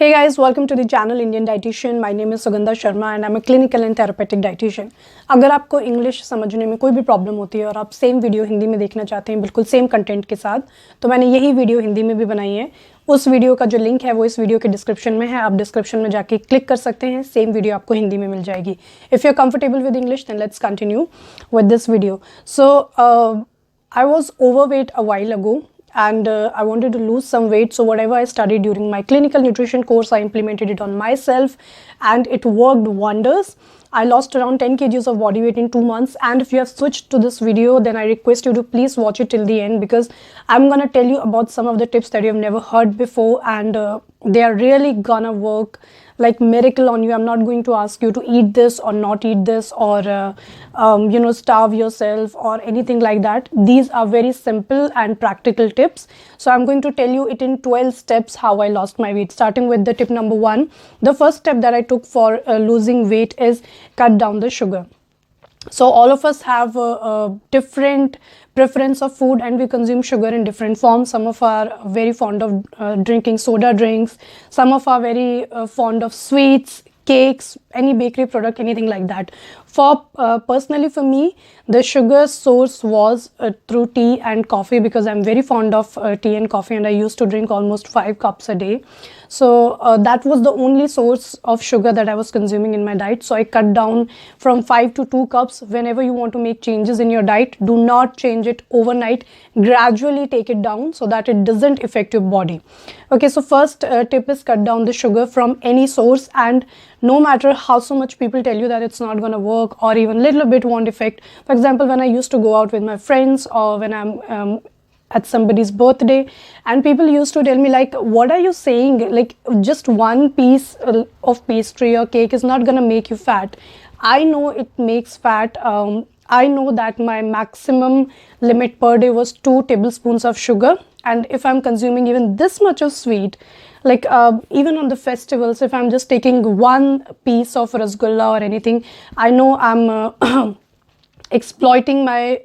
Hey guys, welcome to the channel Indian Dietitian. My name is Sugandha Sharma and I'm a clinical and therapeutic dietitian. अगर आपको English समझने में कोई भी problem होती है और आप सेम वीडियो हिंदी में देखना चाहते हैं बिल्कुल सेम कंटेंट के साथ, तो मैंने यही वीडियो हिंदी में भी बनाई है. उस वीडियो का जो लिंक है वो इस वीडियो के डिस्क्रिप्शन में है. आप डिस्क्रिप्शन में जाके क्लिक कर सकते हैं. सेम वीडियो आपको हिंदी में मिल जाएगी. If you are comfortable with English then let's continue with this video. So I was overweight a while ago and I wanted to lose some weight. So whatever I studied during my clinical nutrition course, I implemented it on myself and it worked wonders. I lost around 10 kgs of body weight in 2 months. And if you have switched to this video, then I request you to please watch it till the end because I'm going to tell you about some of the tips that you have never heard before and they are really gonna work like miracle on you. I'm not going to ask you to eat this or not eat this or starve yourself or anything like that. These are very simple and practical tips. So I'm going to tell you it in 12 steps how I lost my weight. Starting with the tip number 1. The first step that I took for losing weight is cut down the sugar. So all of us have a different preference of food and we consume sugar in different forms. Some of are very fond of drinking soda drinks. Some of are very fond of sweets, cakes, any bakery product, anything like that. For personally for me, the sugar source was through tea and coffee because I'm very fond of tea and coffee and I used to drink almost 5 cups a day. So that was the only source of sugar that I was consuming in my diet. So I cut down from 5 to 2 cups. Whenever you want to make changes in your diet, do not change it overnight. Gradually take it down so that it doesn't affect your body. Okay, so first tip is cut down the sugar from any source, and no matter how so much people tell you that it's not going to work or even little bit won't affect. For example, when I used to go out with my friends or when I'm at somebody's birthday and people used to tell me like, what are you saying, like just one piece of pastry or cake is not gonna make you fat. I know it makes fat. I know that my maximum limit per day was 2 tablespoons of sugar, and if I'm consuming even this much of sweet, like even on the festivals, if I'm just taking one piece of rasgulla or anything, I know I'm exploiting my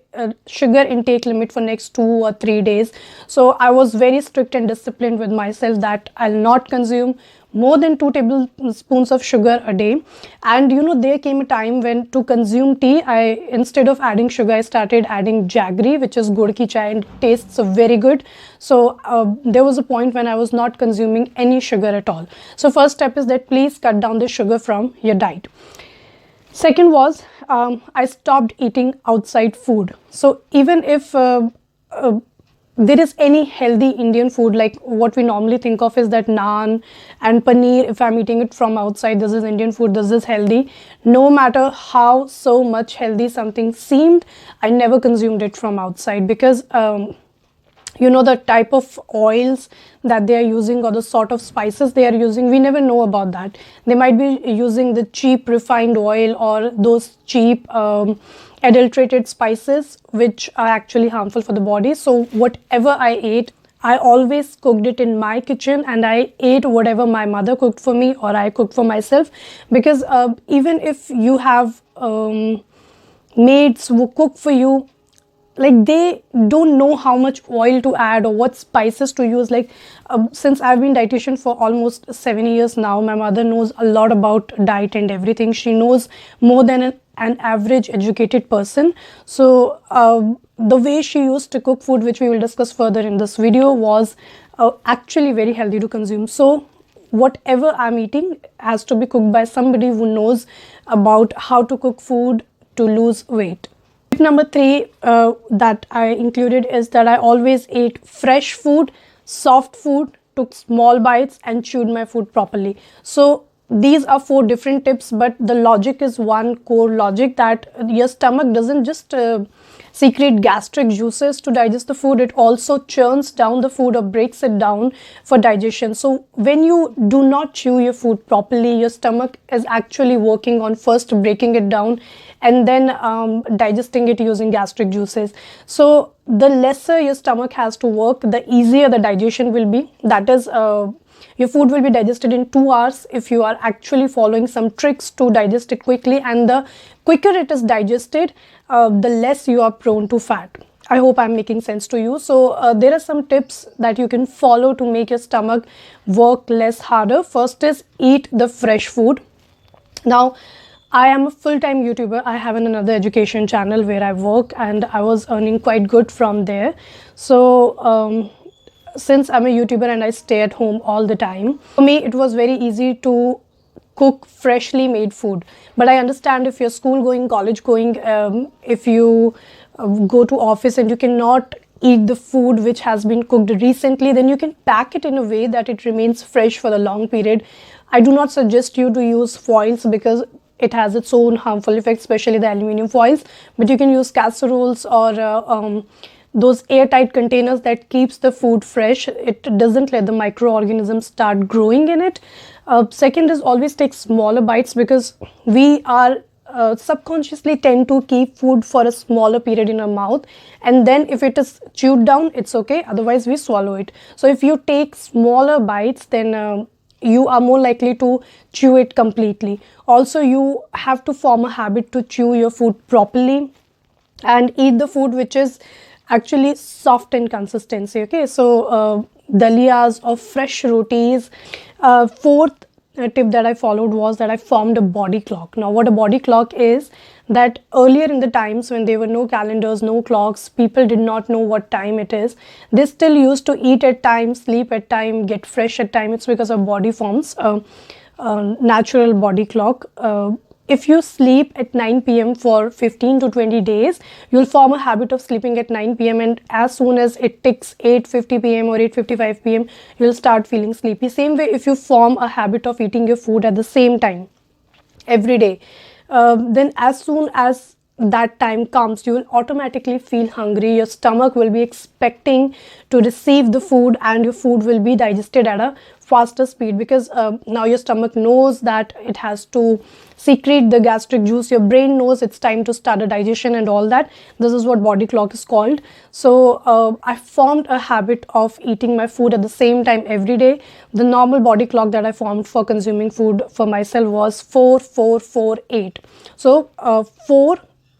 sugar intake limit for next 2 or 3 days. So I was very strict and disciplined with myself that I'll not consume more than 2 tablespoons of sugar a day. And there came a time when to consume tea, instead of adding sugar, I started adding jaggery, which is gur ki chai and tastes very good. So there was a point when I was not consuming any sugar at all. So first step is that please cut down the sugar from your diet. Second was I stopped eating outside food. So even if there is any healthy Indian food, like what we normally think of is that naan and paneer, if I'm eating it from outside, this is Indian food, this is healthy. No matter how so much healthy something seemed, I never consumed it from outside because the type of oils that they are using or the sort of spices they are using, we never know about that. They might be using the cheap refined oil or those cheap adulterated spices which are actually harmful for the body. So whatever I ate, I always cooked it in my kitchen and I ate whatever my mother cooked for me or I cooked for myself, because even if you have maids who cook for you, like they don't know how much oil to add or what spices to use. Like since I've been dietitian for almost 7 years now, my mother knows a lot about diet and everything. She knows more than an average educated person. So the way she used to cook food, which we will discuss further in this video, was actually very healthy to consume. So whatever I'm eating has to be cooked by somebody who knows about how to cook food to lose weight. Tip number 3 that I included is that I always ate fresh food, soft food, took small bites and chewed my food properly. So these are 4 different tips, but the logic is one core logic, that your stomach doesn't just secrete gastric juices to digest the food, it also churns down the food or breaks it down for digestion. So when you do not chew your food properly, your stomach is actually working on first breaking it down and then digesting it using gastric juices. So the lesser your stomach has to work, the easier the digestion will be. That is, your food will be digested in 2 hours if you are actually following some tricks to digest it quickly, and the quicker it is digested, the less you are prone to fat. I hope I'm making sense to you. So there are some tips that you can follow to make your stomach work less harder. First is eat the fresh food. Now, I am a full-time YouTuber. I have another education channel where I work, and I was earning quite good from there. So since I'm a YouTuber and I stay at home all the time, for me it was very easy to cook freshly made food. But I understand if you're school going, college going, if you go to office and you cannot eat the food which has been cooked recently, then you can pack it in a way that it remains fresh for a long period. I do not suggest you to use foils because it has its own harmful effects, especially the aluminum foils, but you can use casseroles or those airtight containers that keeps the food fresh. It doesn't let the microorganisms start growing in it. Second is always take smaller bites, because we are subconsciously tend to keep food for a smaller period in our mouth, and then if it is chewed down, it's okay, otherwise we swallow it. So if you take smaller bites, then you are more likely to chew it completely. Also, you have to form a habit to chew your food properly and eat the food which is actually soft in consistency. Okay, so daliyas or fresh rotis. Fourth tip that I followed was that I formed a body clock. Now, what a body clock is, that earlier in the times when there were no calendars, no clocks, people did not know what time it is. They still used to eat at time, sleep at time, get fresh at time. It's because our body forms a natural body clock. If you sleep at 9 p.m. for 15 to 20 days, you'll form a habit of sleeping at 9 p.m. and as soon as it ticks 8:50 p.m. or 8:55 p.m., you'll start feeling sleepy. Same way, if you form a habit of eating your food at the same time every day, then as soon as that time comes, you will automatically feel hungry. Your stomach will be expecting to receive the food and your food will be digested at a faster speed, because now your stomach knows that it has to secrete the gastric juice. Your brain knows it's time to start a digestion and all that. This is what body clock is called. So I formed a habit of eating my food at the same time every day. The normal body clock that I formed for consuming food for myself was 4-4-4-8. So 4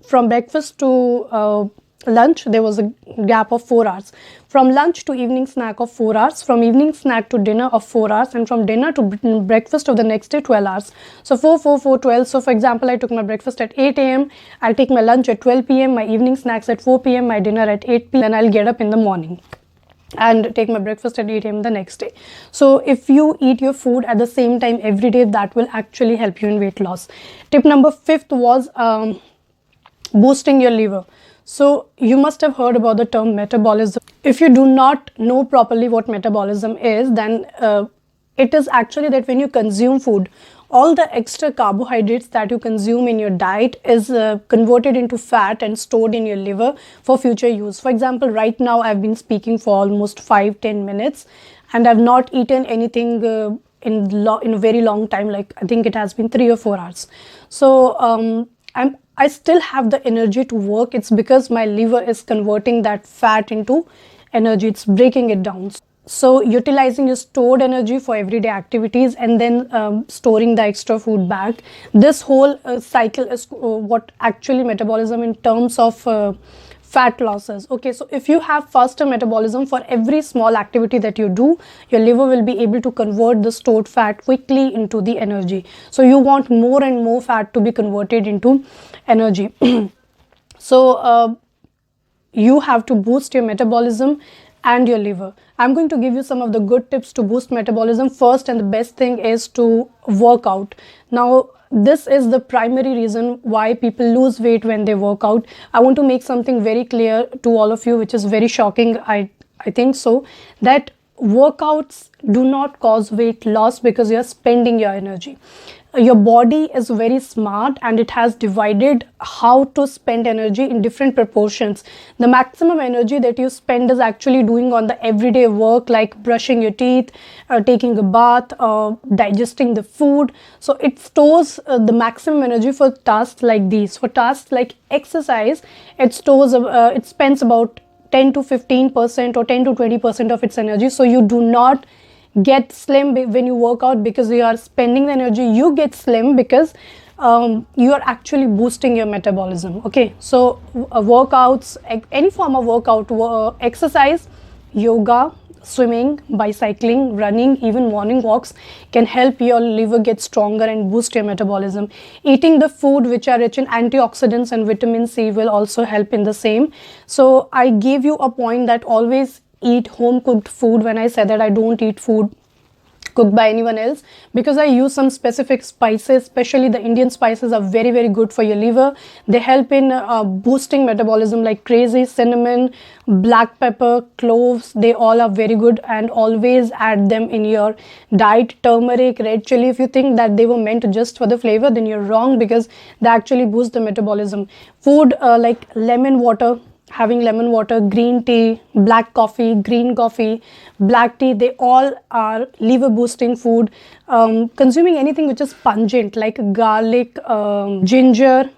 from breakfast to lunch, there was a gap of 4 hours. From lunch to evening snack of 4 hours, from evening snack to dinner of 4 hours, and from dinner to breakfast of the next day 12 hours. So 4-4-4-12. So for example, I took my breakfast at 8 a.m. I'll take my lunch at 12 p.m., my evening snacks at 4 p.m., my dinner at 8 p.m. Then I'll get up in the morning and take my breakfast at 8 a.m. the next day. So if you eat your food at the same time every day, that will actually help you in weight loss. Tip number 5th was boosting your liver. So you must have heard about the term metabolism. If you do not know properly what metabolism is, then it is actually that when you consume food, all the extra carbohydrates that you consume in your diet is converted into fat and stored in your liver for future use. For example, right now I've been speaking for almost 5-10 minutes and I've not eaten anything in a very long time. Like I think it has been 3 or 4 hours. So I still have the energy to work. It's because my liver is converting that fat into energy. It's breaking it down. So utilizing your stored energy for everyday activities and then storing the extra food back. This whole cycle is what actually metabolism in terms of fat losses. Okay, so if you have faster metabolism for every small activity that you do, your liver will be able to convert the stored fat quickly into the energy. So you want more and more fat to be converted into energy. So you have to boost your metabolism and your liver. I'm going to give you some of the good tips to boost metabolism. First and the best thing is to work out. Now, this is the primary reason why people lose weight when they work out. I want to make something very clear to all of you, which is very shocking, I think so, that workouts do not cause weight loss because you're spending your energy. Your body is very smart and it has divided how to spend energy in different proportions. The maximum energy that you spend is actually doing on the everyday work, like brushing your teeth, taking a bath, digesting the food. So it stores the maximum energy for tasks like these. For tasks like exercise, it spends about 10 to 15% or 10 to 20% of its energy. So you do not get slim when you work out because you are spending the energy. You get slim because you are actually boosting your metabolism. Okay, so workouts, any form of workout, exercise, yoga, swimming, bicycling, running, even morning walks can help your liver get stronger and boost your metabolism. Eating the food which are rich in antioxidants and vitamin C will also help in the same. So I gave you a point that always eat home cooked food when I said that I don't eat food cooked by anyone else, because I use some specific spices. Especially the Indian spices are very, very good for your liver. They help in boosting metabolism, like crazy, cinnamon, black pepper, cloves. They all are very good, and always add them in your diet. Turmeric, red chili, if you think that they were meant just for the flavor, then you're wrong, because they actually boost the metabolism. Food like lemon water, having lemon water, green tea, black coffee, green coffee, black tea, they all are liver boosting food. Consuming anything which is pungent like garlic, ginger,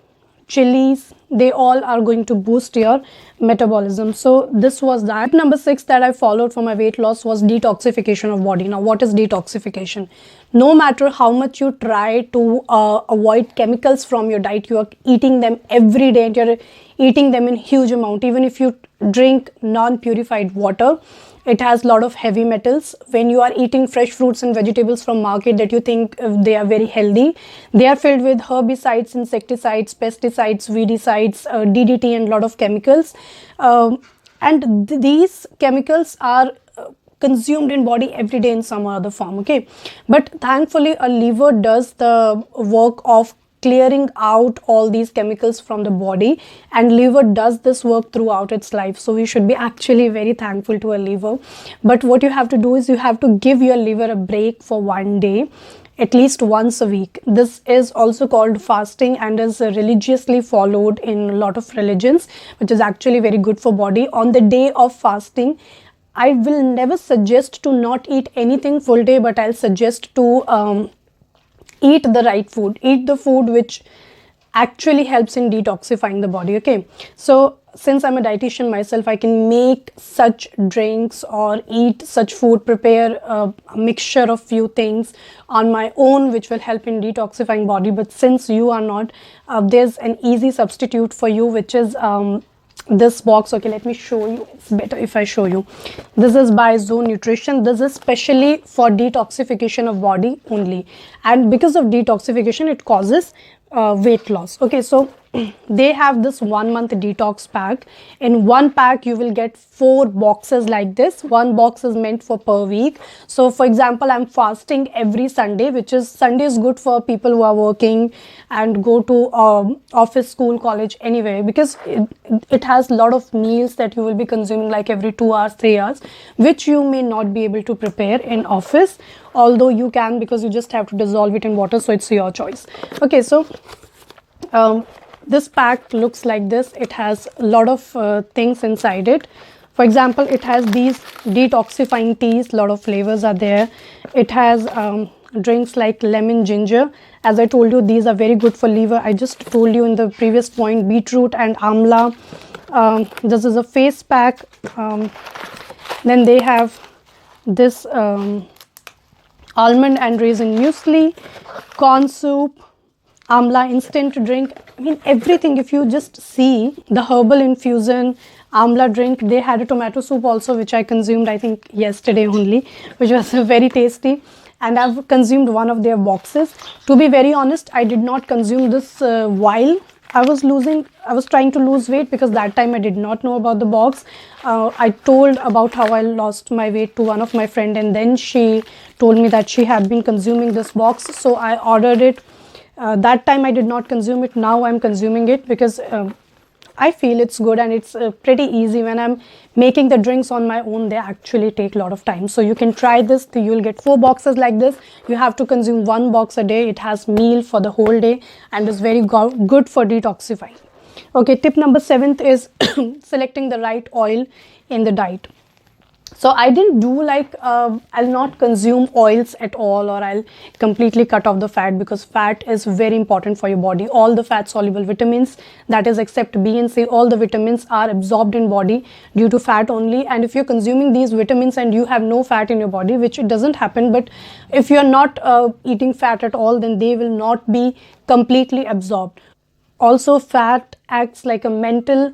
chilies, they all are going to boost your metabolism. So this was that. Number 6 that I followed for my weight loss was detoxification of body. Now what is detoxification? No matter how much you try to avoid chemicals from your diet, you are eating them every day and you're eating them in huge amount. Even if you drink non-purified water, it has a lot of heavy metals. When you are eating fresh fruits and vegetables from market that you think they are very healthy, they are filled with herbicides, insecticides, pesticides, weedicides, DDT and a lot of chemicals. And these chemicals are consumed in body every day in some or other form. Okay, but thankfully a liver does the work of clearing out all these chemicals from the body, and liver does this work throughout its life. So we should be actually very thankful to a liver. But what you have to do is you have to give your liver a break for one day, at least once a week. This is also called fasting and is religiously followed in a lot of religions, which is actually very good for body. On the day of fasting, I will never suggest to not eat anything full day, but I'll suggest to eat the right food, eat the food which actually helps in detoxifying the body. Okay, so since I'm a dietitian myself, I can make such drinks or eat such food, prepare a mixture of few things on my own which will help in detoxifying body. But since you are not, there's an easy substitute for you, which is this box. Okay, let me show you. It's better if I show you. This is by ZOE Nutrition. This is specially for detoxification of body only, and because of detoxification it causes weight loss. Okay, so they have this 1 month detox pack. In one pack you will get 4 boxes like this. One box is meant for per week. So for example, I'm fasting every Sunday, which is Sunday is good for people who are working and go to office, school, college, anywhere, because it has a lot of meals that you will be consuming like every 2 hours, 3 hours, which you may not be able to prepare in office, although you can, because you just have to dissolve it in water. So it's your choice. Okay, so this pack looks like this. It has a lot of things inside it. For example, it has these detoxifying teas, a lot of flavors are there. It has drinks like lemon ginger. As I told you, these are very good for liver. I just told you in the previous point, beetroot and amla. This is a face pack. Then they have this almond and raisin muesli, corn soup, amla instant drink. I mean everything. If you just see the herbal infusion, amla drink, they had a tomato soup also, which I consumed I think yesterday only, which was very tasty, and I've consumed one of their boxes. To be very honest, I did not consume this while I was trying to lose weight, because that time I did not know about the box. I told about how I lost my weight to one of my friend, and then she told me that she had been consuming this box, so I ordered it. That time I did not consume it. Now I'm consuming it because I feel it's good, and it's pretty easy. When I'm making the drinks on my own, they actually take a lot of time. So you can try this. You'll get 4 boxes like this. You have to consume 1 box a day. It has meal for the whole day and is very good for detoxifying. Okay, tip number 7th is selecting the right oil in the diet. So I didn't do like I'll not consume oils at all, or I'll completely cut off the fat, because fat is very important for your body. All the fat soluble vitamins, that is except B and C, all the vitamins are absorbed in body due to fat only. And if you're consuming these vitamins and you have no fat in your body, which it doesn't happen, but if you're not eating fat at all, then they will not be completely absorbed. Also, fat acts like a mental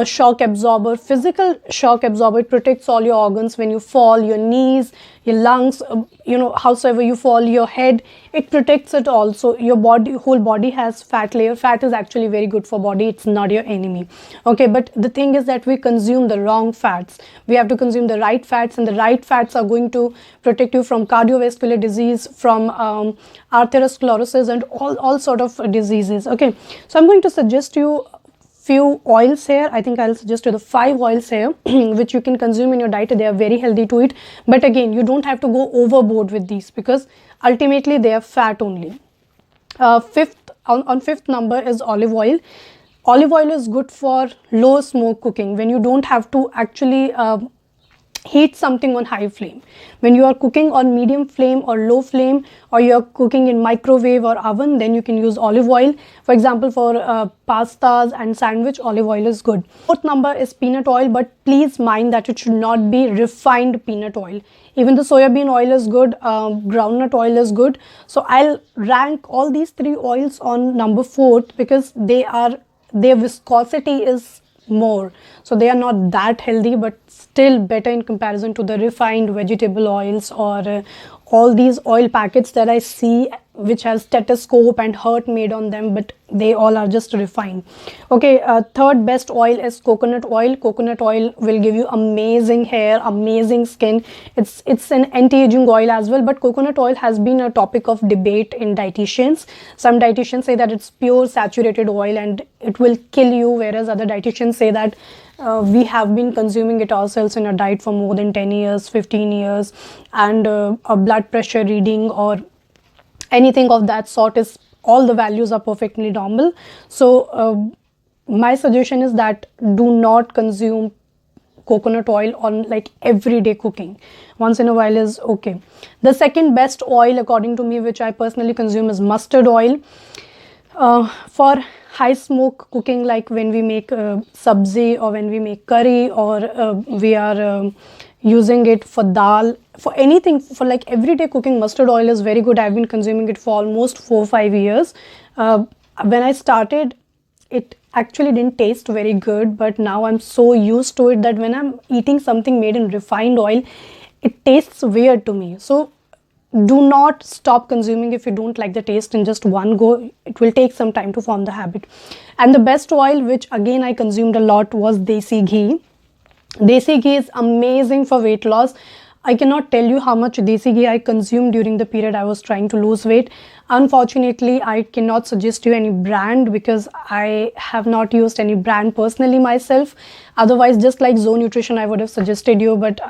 shock absorber, physical shock absorber. It protects all your organs when you fall, your knees, your lungs, howsoever you fall, your head, it protects it also. Your body, whole body has fat layer. Fat is actually very good for body. It's not your enemy. Okay, but the thing is that we consume the wrong fats. We have to consume the right fats, and the right fats are going to protect you from cardiovascular disease, from atherosclerosis, and all sort of diseases. Okay, so I'm going to suggest you few oils here. I think I'll suggest you the 5 oils here which you can consume in your diet. They are very healthy to eat, but again, you don't have to go overboard with these, because ultimately they are fat only. On fifth number is olive oil. Olive oil is good for low smoke cooking, when you don't have to actually heat something on high flame. When you are cooking on medium flame or low flame, or you are cooking in microwave or oven, then you can use olive oil. For example, for pastas and sandwich, olive oil is good. Fourth number is peanut oil, but please mind that it should not be refined peanut oil. Even the soybean oil is good, groundnut oil is good. So I'll rank all these 3 oils on number 4th, because their viscosity is more, so they are not that healthy, but still better in comparison to the refined vegetable oils, or all these oil packets that I see which has stethoscope and heart made on them, but they all are just refined. Okay, third best oil is coconut oil. Coconut oil will give you amazing hair, amazing skin. It's an anti-aging oil as well, but coconut oil has been a topic of debate in dietitians. Some dietitians say that it's pure saturated oil and it will kill you, whereas other dietitians say that we have been consuming it ourselves in a diet for more than 10 years, 15 years, and a blood pressure reading or anything of that sort, is all the values are perfectly normal. So my suggestion is that do not consume coconut oil on like everyday cooking. Once in a while is okay. The second best oil according to me, which I personally consume, is mustard oil. For high smoke cooking, like when we make sabzi, or when we make curry, or we are using it for dal, for anything, for like everyday cooking, mustard oil is very good. I've been consuming it for almost 4-5 years. When I started, it actually didn't taste very good, but now I'm so used to it that when I'm eating something made in refined oil, it tastes weird to me. So do not stop consuming if you don't like the taste in just one go. It will take some time to form the habit. And the best oil, which again I consumed a lot, was desi ghee. Desi ghee is amazing for weight loss. I cannot tell you how much desi ghee I consumed during the period I was trying to lose weight. Unfortunately, I cannot suggest you any brand, because I have not used any brand personally myself. Otherwise, just like ZOE Nutrition, I would have suggested you, but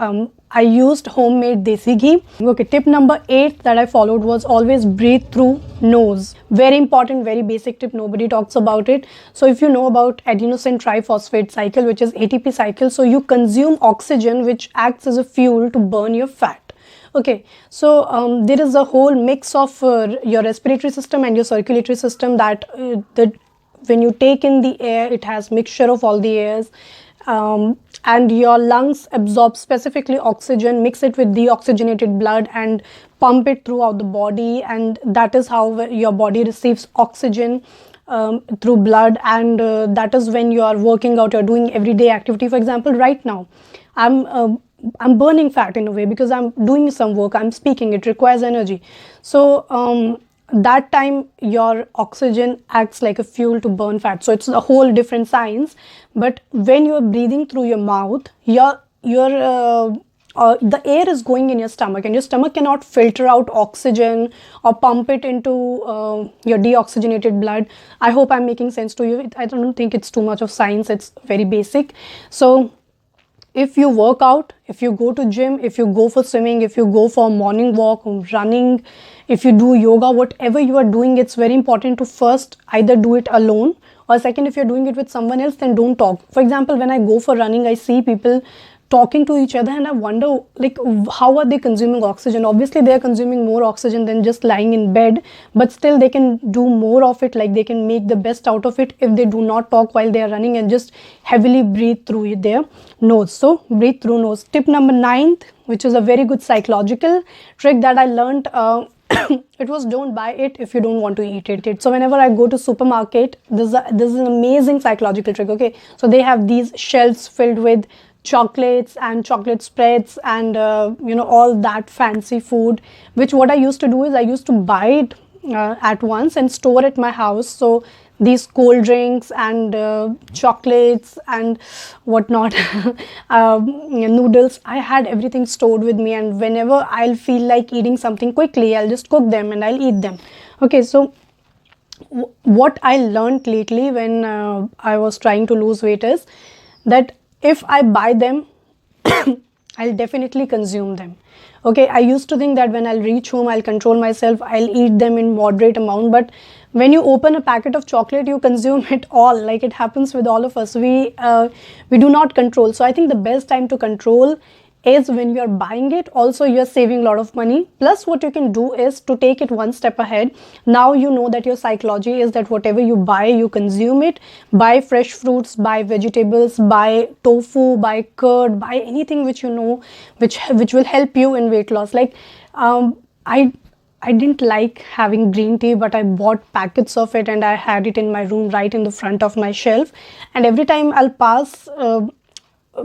I used homemade desi ghee. Okay, tip number 8 that I followed was always breathe through nose. Very important, very basic tip. Nobody talks about it. So if you know about adenosine triphosphate cycle, which is ATP cycle, so you consume oxygen, which acts as a fuel to burn your fat. Okay, so there is a whole mix of your respiratory system and your circulatory system, that when you take in the air, it has mixture of all the airs, and your lungs absorb specifically oxygen, mix it with deoxygenated blood and pump it throughout the body, and that is how your body receives oxygen through blood. And that is when you are working out, you're doing everyday activity. For example, right now I'm burning fat in a way, because I'm doing some work, I'm speaking, it requires energy. So that time your oxygen acts like a fuel to burn fat. So it's a whole different science. But when you're breathing through your mouth, the air is going in your stomach, and your stomach cannot filter out oxygen or pump it into your deoxygenated blood. I hope I'm making sense to you. I don't think it's too much of science, it's very basic. So if you work out, if you go to gym, if you go for swimming, if you go for a morning walk, running, if you do yoga, whatever you are doing, it's very important to first either do it alone, or second, if you're doing it with someone else, then don't talk. For example, when I go for running, I see people talking to each other, and I wonder, like, how are they consuming oxygen? Obviously they are consuming more oxygen than just lying in bed, but still they can do more of it. Like, they can make the best out of it if they do not talk while they are running and just heavily breathe through their nose. So breathe through nose. Tip number 9th, which is a very good psychological trick that I learned, it was, don't buy it if you don't want to eat it. So whenever I go to supermarket, this is an amazing psychological trick. Okay, so they have these shelves filled with chocolates and chocolate spreads and all that fancy food, which what I used to do is I used to buy it at once and store at my house. So these cold drinks and chocolates and whatnot, noodles, I had everything stored with me, and whenever I'll feel like eating something quickly, I'll just cook them and I'll eat them. Okay, so what I learned lately when I was trying to lose weight is that if I buy them, I'll definitely consume them. Okay, I used to think that when I'll reach home, I'll control myself, I'll eat them in moderate amount, but when you open a packet of chocolate, you consume it all. Like, it happens with all of us. We do not control. So I think the best time to control is when you are buying it. Also, you are saving a lot of money. Plus, what you can do is to take it one step ahead. Now you know that your psychology is that whatever you buy, you consume it. Buy fresh fruits, buy vegetables, buy tofu, buy curd, buy anything which you know which will help you in weight loss. Like, I didn't like having green tea, but I bought packets of it and I had it in my room right in the front of my shelf. And every time I'll pass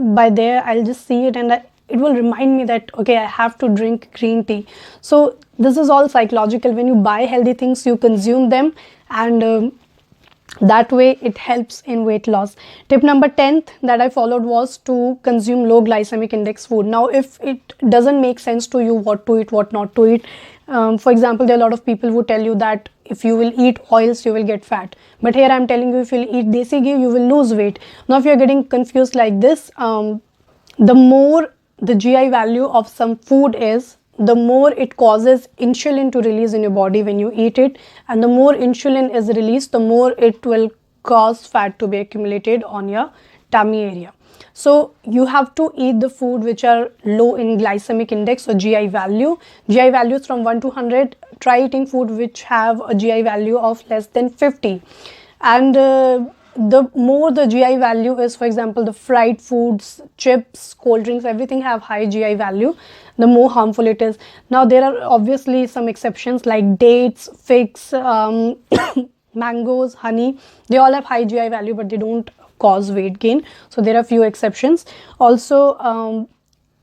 by there, I'll just see it, and it will remind me that, okay, I have to drink green tea. So this is all psychological. When you buy healthy things, you consume them, and that way it helps in weight loss. Tip number 10th that I followed was to consume low glycemic index food. Now, if it doesn't make sense to you what to eat, what not to eat, for example, there are a lot of people who tell you that if you will eat oils, you will get fat. But here I'm telling you, if you'll eat desi ghee, you will lose weight. Now, if you're getting confused like this, the more the GI value of some food is, the more it causes insulin to release in your body when you eat it, and the more insulin is released, the more it will cause fat to be accumulated on your tummy area. So you have to eat the food which are low in glycemic index or GI value. GI values from 1 to 100. Try eating food which have a GI value of less than 50. And the more the GI value is, for example, the fried foods, chips, cold drinks, everything have high GI value, the more harmful it is. Now, there are obviously some exceptions like dates, figs, mangoes, honey. They all have high GI value, but they don't cause weight gain. So there are few exceptions. Also,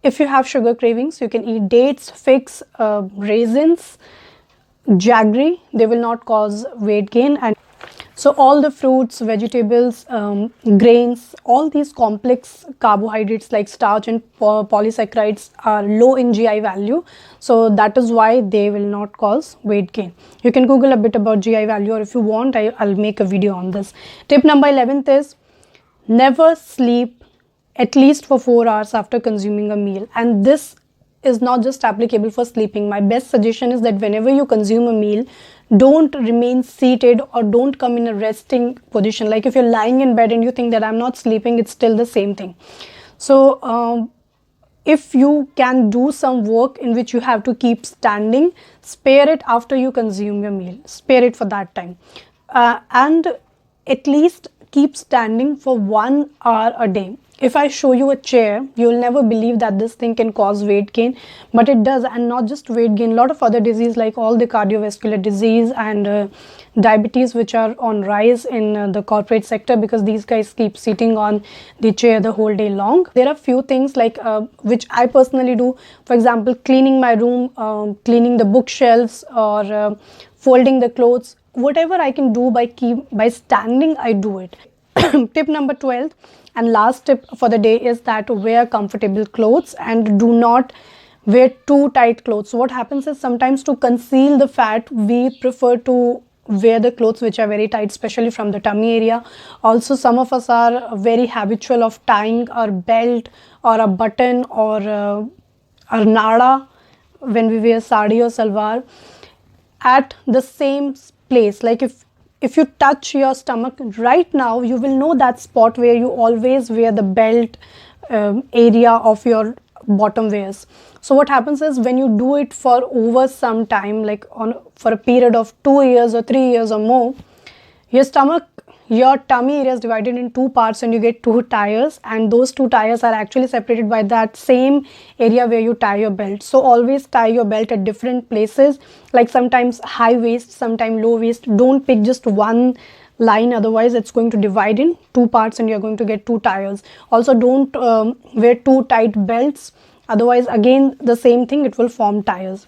if you have sugar cravings, you can eat dates, figs, raisins, jaggery. They will not cause weight gain. And so all the fruits, vegetables, grains, all these complex carbohydrates like starch and polysaccharides are low in GI value. So that is why they will not cause weight gain. You can Google a bit about GI value, or if you want, I'll make a video on this. Tip number 11th is never sleep at least for 4 hours after consuming a meal. And this is not just applicable for sleeping. My best suggestion is that whenever you consume a meal, don't remain seated or don't come in a resting position. Like, if you're lying in bed and you think that I'm not sleeping, it's still the same thing. So if you can do some work in which you have to keep standing, spare it after you consume your meal. Spare it for that time. And at least keep standing for 1 hour a day. If I show you a chair, you'll never believe that this thing can cause weight gain, but it does. And not just weight gain, a lot of other disease like all the cardiovascular disease and diabetes, which are on rise in the corporate sector because these guys keep sitting on the chair the whole day long. There are few things like which I personally do. For example, cleaning my room, cleaning the bookshelves, or folding the clothes. Whatever I can do by standing, I do it. Tip number 12 and last tip for the day is that wear comfortable clothes and do not wear too tight clothes. So what happens is, sometimes to conceal the fat, we prefer to wear the clothes which are very tight, especially from the tummy area. Also, some of us are very habitual of tying our belt or a button or our nada when we wear sari or salwar at the same place. Like, if you touch your stomach right now, you will know that spot where you always wear the belt area of your bottom wears. So what happens is, when you do it for over some time, like for a period of 2 years or 3 years or more, your tummy area is divided in two parts and you get two tires, and those two tires are actually separated by that same area where you tie your belt. So always tie your belt at different places, like sometimes high waist, sometimes low waist. Don't pick just one line, otherwise it's going to divide in two parts and you're going to get two tires. Also, don't wear too tight belts, otherwise again the same thing, it will form tires.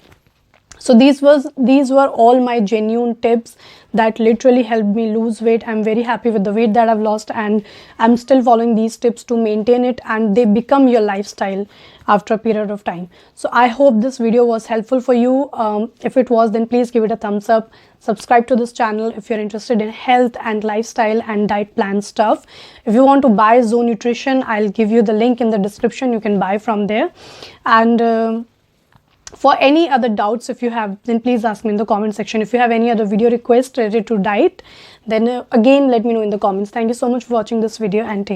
So these were all my genuine tips that literally helped me lose weight. I'm very happy with the weight that I've lost, and I'm still following these tips to maintain it, and they become your lifestyle after a period of time. So I hope this video was helpful for you. If it was, then please give it a thumbs up. Subscribe to this channel if you're interested in health and lifestyle and diet plan stuff. If you want to buy ZOE Nutrition, I'll give you the link in the description. You can buy from there. And for any other doubts, if you have, then please ask me in the comment section. If you have any other video requests related to diet, then again let me know in the comments. Thank you so much for watching this video, and take care.